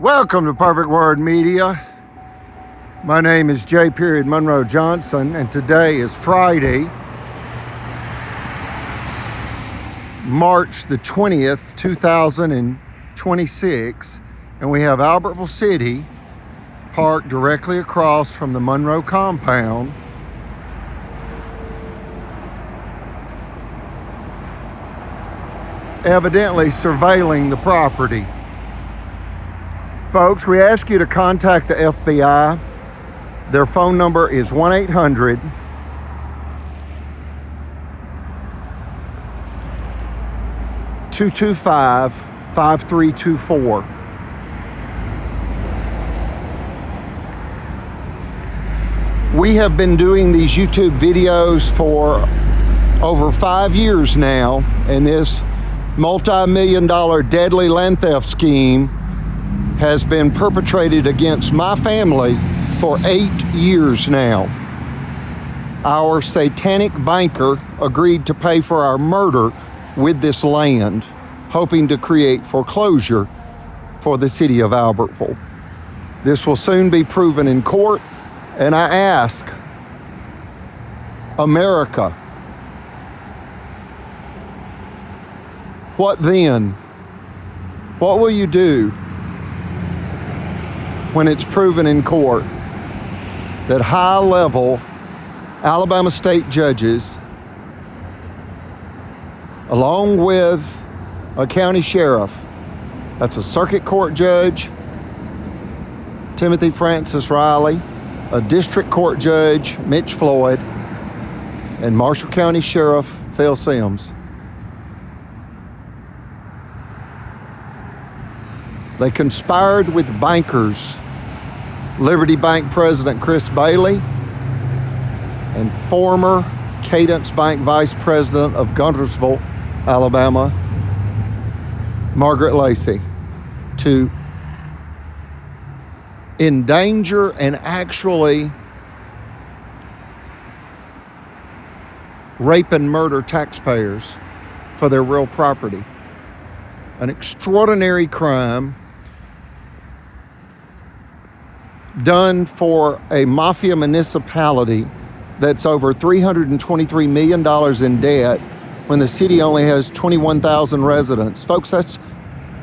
Welcome to Perfect Word Media. My name is J. Monroe Johnson, and today is Friday, March the 20th, 2026, and we have Albertville City parked directly across from the Monroe compound. Evidently surveilling the property. Folks, we ask you to contact the FBI. Their phone number is 1-800-225-5324. We have been doing these YouTube videos for over 5 years now, and this multi-million-dollar deadly land theft scheme has been perpetrated against my family for 8 years now. Our satanic banker agreed to pay for our murder with this land, hoping to create foreclosure for the city of Albertville. This will soon be proven in court, and I ask America, what then? What will you do when it's proven in court that high-level Alabama state judges, along with a county sheriff, that's a circuit court judge, Timothy Francis Riley, a district court judge, Mitch Floyd, and Marshall County Sheriff Phil Sims, they conspired with bankers, Liberty Bank President Chris Bailey and former Cadence Bank Vice President of Guntersville, Alabama, Margaret Lacey, to endanger and actually rape and murder taxpayers for their real property. An extraordinary crime done for a mafia municipality that's over $323 million in debt when the city only has 21,000 residents. Folks, that's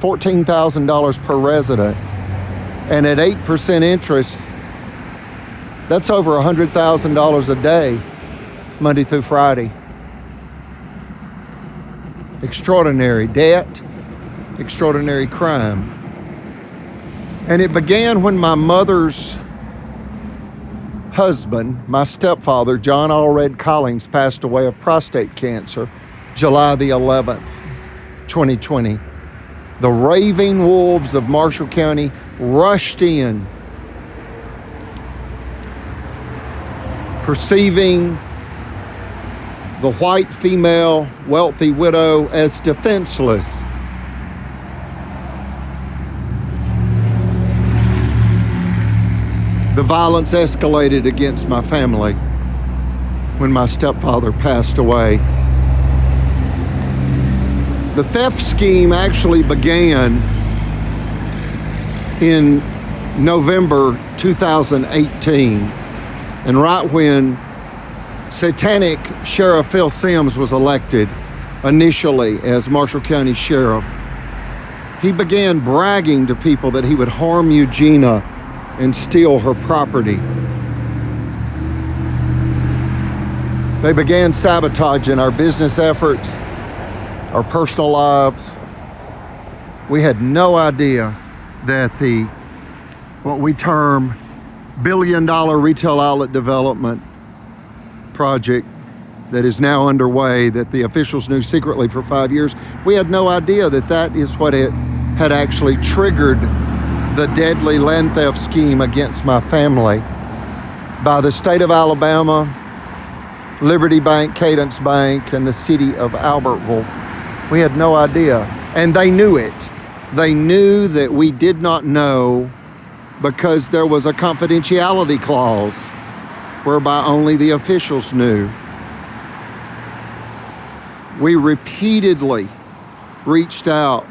$14,000 per resident. And at 8% interest, that's over $100,000 a day, Monday through Friday. Extraordinary debt, extraordinary crime. And it began when my mother's husband, my stepfather, John Allred Collins, passed away of prostate cancer, July the 11th, 2020. The raving wolves of Marshall County rushed in, perceiving the white female wealthy widow as defenseless. The violence escalated against my family when my stepfather passed away. The theft scheme actually began in November 2018, and right when satanic Sheriff Phil Sims was elected initially as Marshall County Sheriff, he began bragging to people that he would harm Eugenia and steal her property. They began sabotaging our business efforts, our personal lives. We had no idea that what we term billion-dollar retail outlet development project that is now underway, that the officials knew secretly for 5 years, we had no idea that that is what it had actually triggered the deadly land theft scheme against my family by the state of Alabama, Liberty Bank, Cadence Bank, and the city of Albertville. We had no idea, and they knew it. They knew that we did not know because there was a confidentiality clause whereby only the officials knew. We repeatedly reached out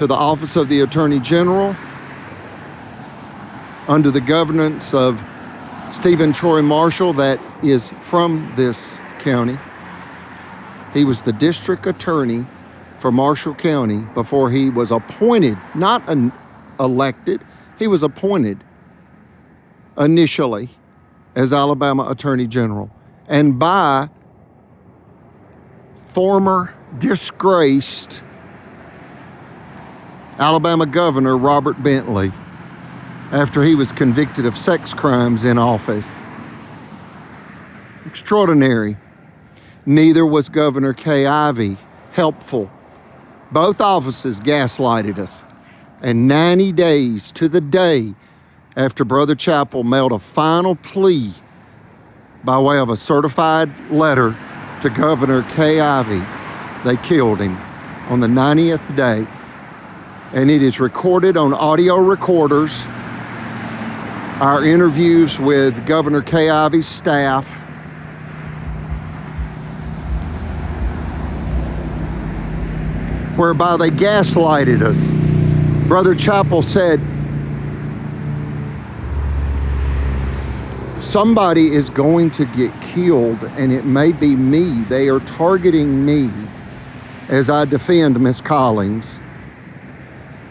to the Office of the Attorney General, under the governance of Stephen Troy Marshall, that is from this county. He was the district attorney for Marshall County before he was appointed, not elected, he was appointed initially as Alabama Attorney General, and by former disgraced Alabama Governor Robert Bentley after he was convicted of sex crimes in office. Extraordinary. Neither was Governor Kay Ivey helpful. Both offices gaslighted us. And 90 days to the day after Brother Chappell mailed a final plea by way of a certified letter to Governor Kay Ivey, they killed him on the 90th day. And it is recorded on audio recorders. Our interviews with Governor Kay Ivey's staff, whereby they gaslighted us. Brother Chappell said, somebody is going to get killed, and it may be me. They are targeting me as I defend Miss Collins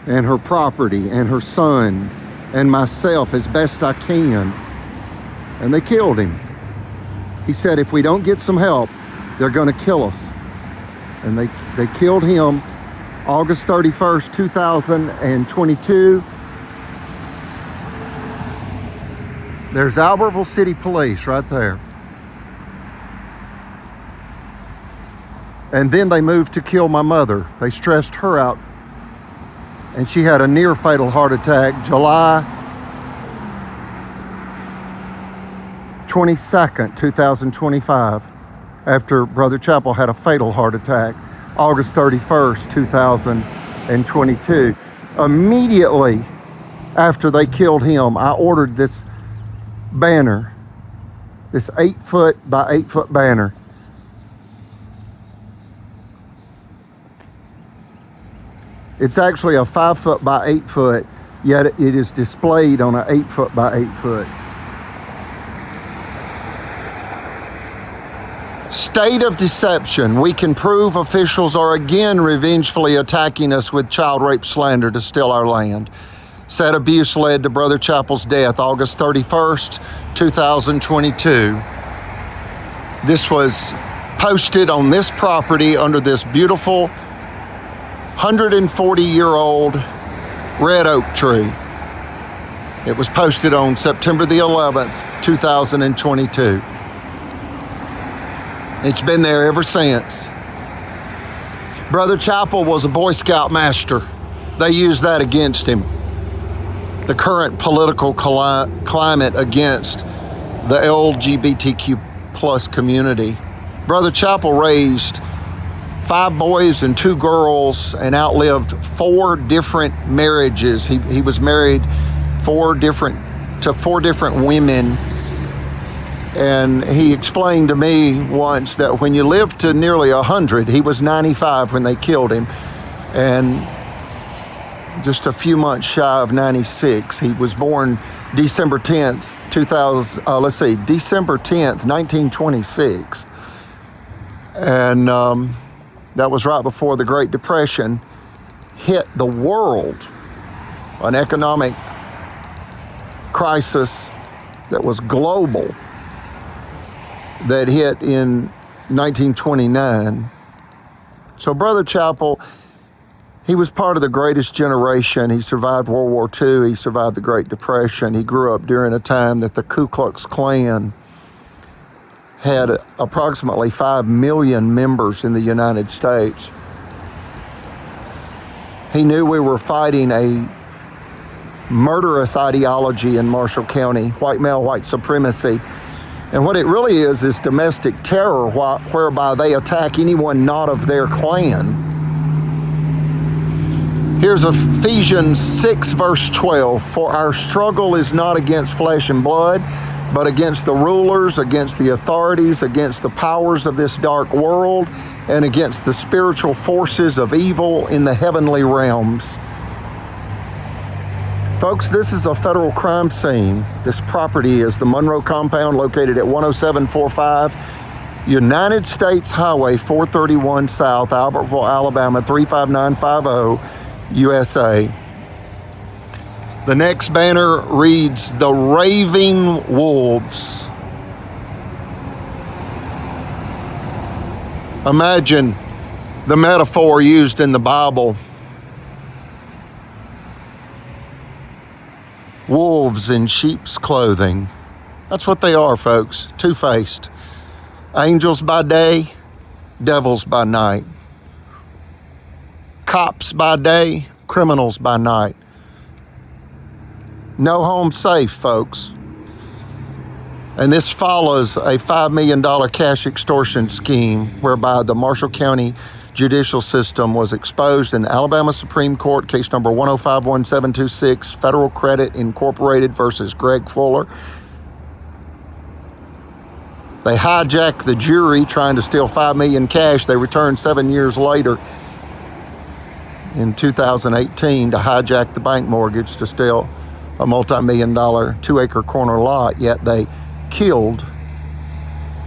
and her property and her son and myself as best I can. And they killed him. He said, if we don't get some help, they're going to kill us. And they killed him August 31st, 2022. There's Albertville City Police right there. And then they moved to kill my mother. They stressed her out. And she had a near fatal heart attack July 22nd, 2025, after Brother Chappell had a fatal heart attack August 31st, 2022. Immediately after they killed him, I ordered this banner, this 8-foot by 8-foot banner. It's actually a 5-foot by 8-foot, yet it is displayed on an 8-foot by 8-foot. State of deception. We can prove officials are again revengefully attacking us with child rape slander to steal our land. Said abuse led to Brother Chappell's death August 31st, 2022. This was posted on this property under this beautiful 140-year-old red oak tree. It was posted on September the 11th, 2022. It's been there ever since. Brother Chappell was a Boy Scout master. They used that against him. The current political climate against the LGBTQ plus community. Brother Chappell raised 5 boys and 2 girls and outlived 4 different marriages. He was married to 4 different women. And he explained to me once that when you live to nearly 100, he was 95 when they killed him, and just a few months shy of 96. He was born December 10th, 1926. And that was right before the Great Depression hit the world, an economic crisis that was global, that hit in 1929. So Brother Chappell, he was part of the greatest generation. He survived World War II. He survived the Great Depression. He grew up during a time that the Ku Klux Klan had approximately 5 million members in the United States. He knew we were fighting a murderous ideology in Marshall County, white male, white supremacy. And what it really is domestic terror, whereby they attack anyone not of their clan. Here's Ephesians 6, verse 12. For our struggle is not against flesh and blood, but against the rulers, against the authorities, against the powers of this dark world, and against the spiritual forces of evil in the heavenly realms. Folks, this is a federal crime scene. This property is the Monroe compound located at 10745 United States Highway 431 South, Albertville, Alabama 35950, USA. The next banner reads, "The Raving Wolves." Imagine the metaphor used in the Bible. Wolves in sheep's clothing. That's what they are, folks. Two-faced. Angels by day, devils by night. Cops by day, criminals by night. No home safe, folks. And this follows a $5 million cash extortion scheme whereby the Marshall County judicial system was exposed in the Alabama Supreme Court, case number 1051726, Federal Credit Incorporated versus Greg Fuller. They hijacked the jury trying to steal $5 million cash. They returned 7 years later in 2018 to hijack the bank mortgage to steal a multi-million-dollar 2-acre corner lot, yet they killed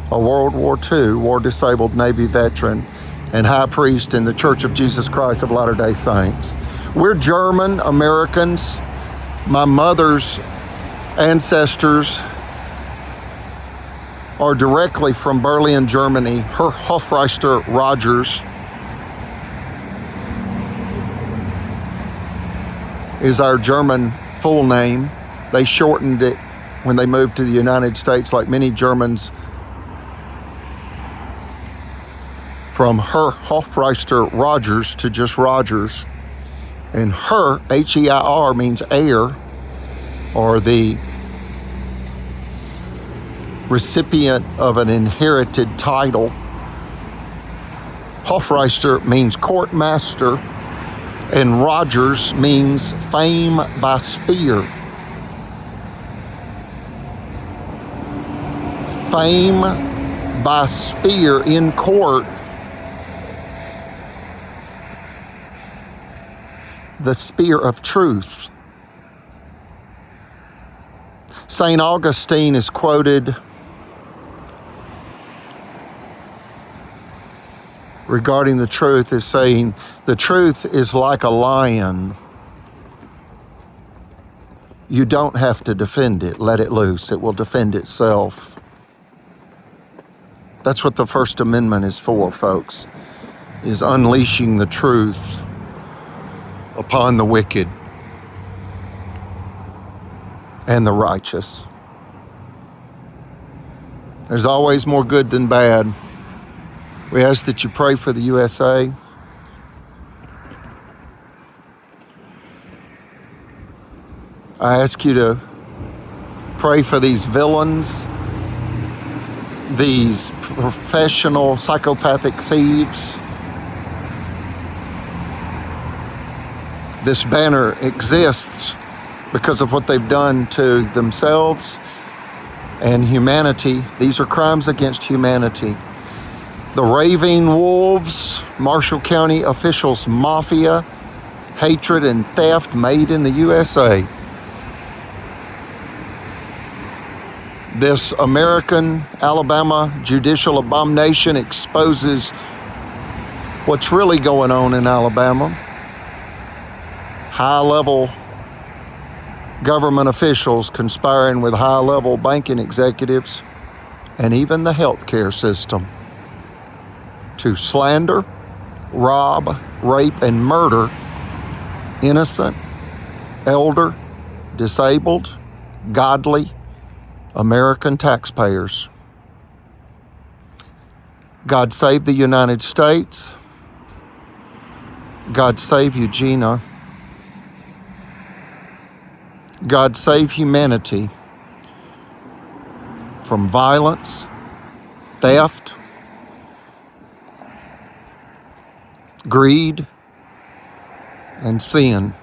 a World War II war-disabled Navy veteran and high priest in the Church of Jesus Christ of Latter-day Saints. We're German Americans. My mother's ancestors are directly from Berlin, Germany. Her Hofreister Rogers is our German full name. They shortened it when they moved to the United States, like many Germans, from Her Hofreister Rogers to just Rogers. And Her, H-E-I-R, means heir, or the recipient of an inherited title. Hofreister means court master, and Rogers means fame by spear. Fame by spear in court. The spear of truth. St. Augustine is quoted regarding the truth as saying, "The truth is like a lion. You don't have to defend it. Let it loose. It will defend itself." That's what the First Amendment is for, folks, is unleashing the truth upon the wicked and the righteous. There's always more good than bad. We ask that you pray for the USA. I ask you to pray for these villains, these professional psychopathic thieves. This banner exists because of what they've done to themselves and humanity. These are crimes against humanity. The Raving Wolves, Marshall County officials, mafia, hatred and theft made in the USA. This American Alabama judicial abomination exposes what's really going on in Alabama. High-level government officials conspiring with high-level banking executives and even the healthcare system to slander, rob, rape, and murder innocent, elder, disabled, godly American taxpayers. God save the United States. God save Eugenia. God save humanity from violence, theft, greed, and sin.